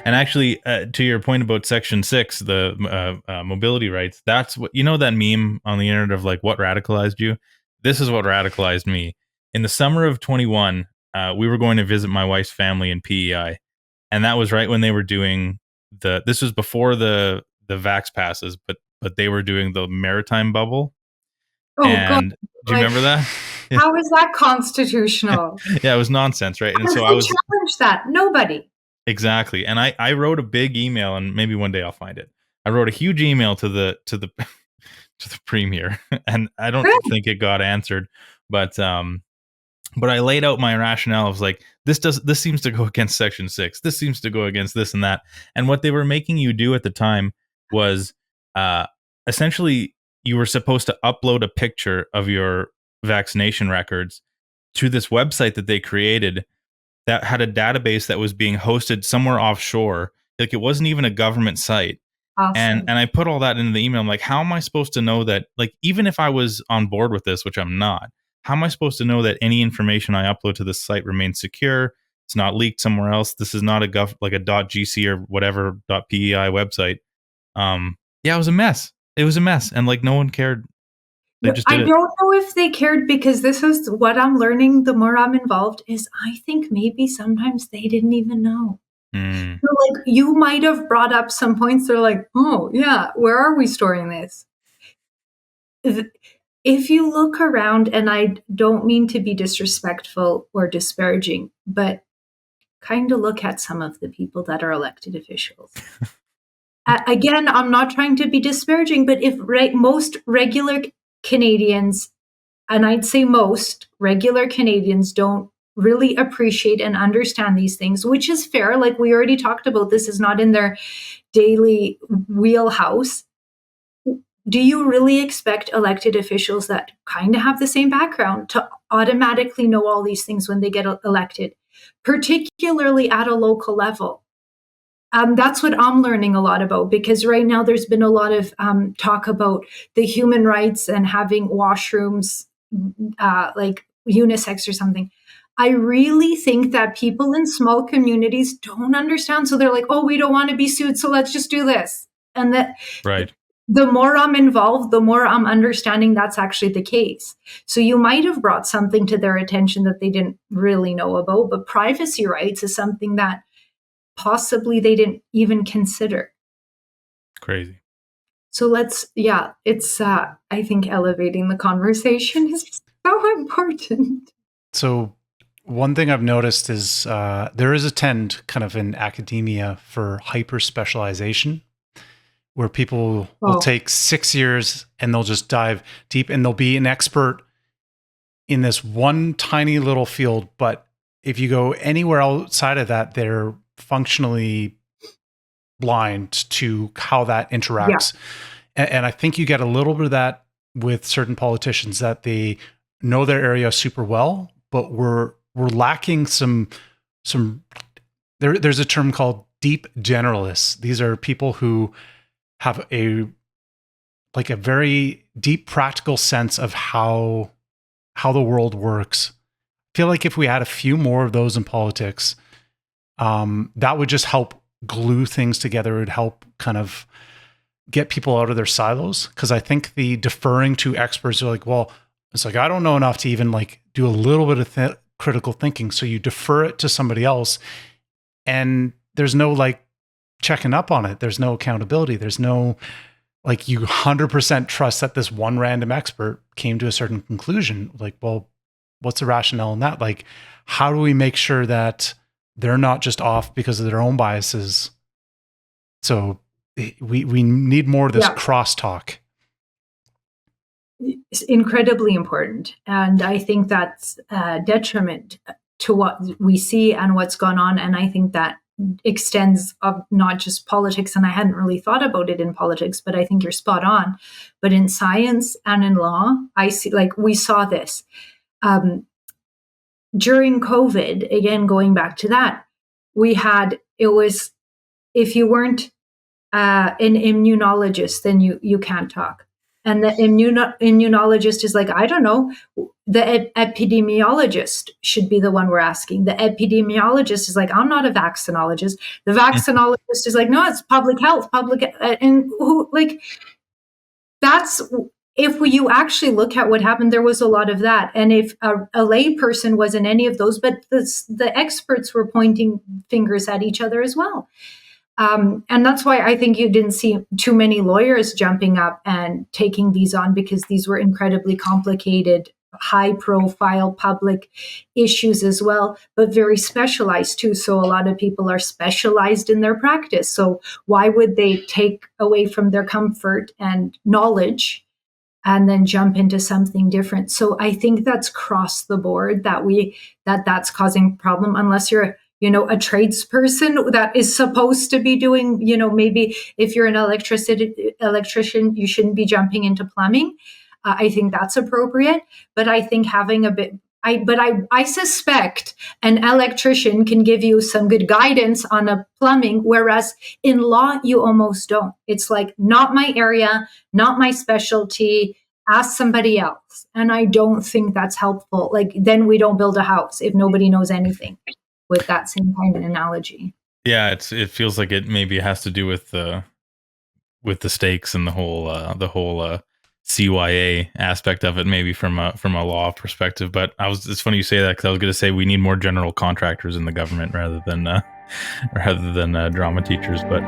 And actually, to your point about Section 6, the mobility rights, that's what, that meme on the internet of like what radicalized you? This is what radicalized me. In the summer of 21, we were going to visit my wife's family in PEI. And that was right when they were doing this was before the vax passes, but they were doing the maritime bubble. Oh God! And do you Like, remember that? how is that constitutional? Yeah, it was nonsense, right? And How so does I they was challenge that? Nobody. exactly, and I wrote a big email, and maybe one day I'll find it. I wrote a huge email to the to the premier, and I don't Good. think it got answered, but I laid out my rationale of like this seems to go against Section 6. This seems to go against this and that. And what they were making you do at the time was essentially you were supposed to upload a picture of your vaccination records to this website that they created that had a database that was being hosted somewhere offshore. Like it wasn't even a government site. And Awesome. I put all that into the email. I'm like, how am I supposed to know that? Like, even if I was on board with this, which I'm not, how am I supposed to know that any information I upload to this site remains secure? It's not leaked somewhere else. This is not a like a .gc or whatever .pei website. Yeah, it was a mess. It was a mess, and like no one cared. They just I did it. don't know if they cared, because this is what I'm learning the more I'm involved is I think maybe sometimes they didn't even know. Mm, So, like, you might have brought up some points. They're like, oh yeah, where are we storing this? If you look around, and I don't mean to be disrespectful or disparaging, but kind of look at some of the people that are elected officials. Again, I'm not trying to be disparaging, but if most regular Canadians, and I'd say most regular Canadians, don't really appreciate and understand these things, which is fair. Like we already talked about, this is not in their daily wheelhouse. Do you really expect elected officials that kind of have the same background to automatically know all these things when they get elected, particularly at a local level? That's what I'm learning a lot about, because right now there's been a lot of talk about the human rights and having washrooms like unisex or something. I really think that people in small communities don't understand. So they're like, oh, we don't want to be sued, so let's just do this. And that right. the more I'm involved, the more I'm understanding that's actually the case. So you might have brought something to their attention that they didn't really know about, but privacy rights is something that possibly they didn't even consider. Crazy. So it's, I think elevating the conversation is so important. So one thing I've noticed is there is a trend kind of in academia for hyper-specialization, where people will take 6 years and they'll just dive deep and they'll be an expert in this one tiny little field. But if you go anywhere outside of that, they're functionally blind to how that interacts. Yeah. And I think you get a little bit of that with certain politicians, that they know their area super well, but we're lacking some there's a term called deep generalists. These are people who have a very deep practical sense of how the world works. I feel like if we had a few more of those in politics, that would just help glue things together. It would help kind of get people out of their silos. Because I think the deferring to experts are like, well, it's like, I don't know enough to even like do a little bit of critical thinking. So you defer it to somebody else, and there's no like checking up on it. There's no accountability. There's no like, you 100% trust that this one random expert came to a certain conclusion. Like, well, what's the rationale in that? Like, how do we make sure that they're not just off because of their own biases? So we need more of this crosstalk. It's incredibly important. And I think that's a detriment to what we see and what's gone on. And I think that extends of not just politics, and I hadn't really thought about it in politics, but I think you're spot on. But in science and in law, I see, like, we saw this during COVID, again, going back to that, it was, if you weren't an immunologist, then you can't talk. And the immunologist is like, I don't know, the epidemiologist should be the one we're asking. The epidemiologist is like, I'm not a vaccinologist. The vaccinologist is like, no, it's public health, and who, like, that's, if you actually look at what happened, there was a lot of that. And if a lay person was in any of those, but the experts were pointing fingers at each other as well. And that's why I think you didn't see too many lawyers jumping up and taking these on, because these were incredibly complicated, high profile public issues as well, but very specialized too. So a lot of people are specialized in their practice. So why would they take away from their comfort and knowledge and then jump into something different? So I think that's across the board that's causing problem, unless you're a tradesperson that is supposed to be doing, maybe if you're an electrician, you shouldn't be jumping into plumbing. I think that's appropriate, but I think having I suspect an electrician can give you some good guidance on a plumbing, whereas in law, you almost don't. It's like, not my area, not my specialty, ask somebody else. And I don't think that's helpful. Like, then we don't build a house if nobody knows anything, with that same kind of analogy. Yeah, it feels like it maybe has to do with the stakes and the whole CYA aspect of it, maybe from a law perspective. But it's funny you say that, because I was going to say we need more general contractors in the government rather than drama teachers. But